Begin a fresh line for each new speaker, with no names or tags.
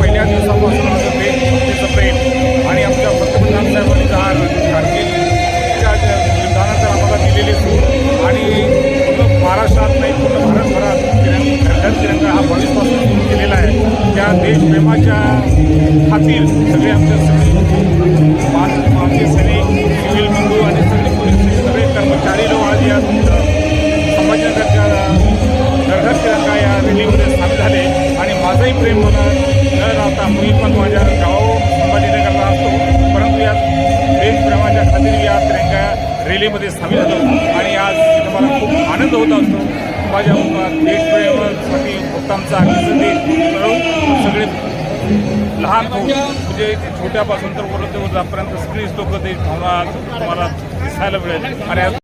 पहिल्या दिवसापासून माझं देशभक्तीचं प्रेम आणि आमच्या पंतप्रधान साहेबांनी कारगिलच्या युद्धानंतर आम्हाला दिलेली सूट आणि पूर्ण महाराष्ट्रात नाही पूर्ण भारतभरात घर तिरंगा हा 22पासून सुरू केलेला आहे। त्या देशप्रेमाच्या खातीर सगळे आमचे सैनिक सिव्हिल बंधू आणि सगळे कर्मचारी लोक आज या संभाजीनगरच्या घर तिरंगा या रॅलीमध्ये सामील झाले आणि माझंही प्रेम मला न राहता मी पण माझ्या गाव संभाजीनगरला असतो, परंतु या देशप्रेमाच्या खातीर या तिरंगा रॅलीमध्ये सामील झालो आणि आज मला खूप आनंद होत असतो। माझ्या देशप्रेमासाठी भक्तांचा सगळे लहान म्हणजे छोट्यापासून तर वृद्धापर्यंत सगळीच लोक ते भावना तुम्हाला दिसायला मिळेल आणि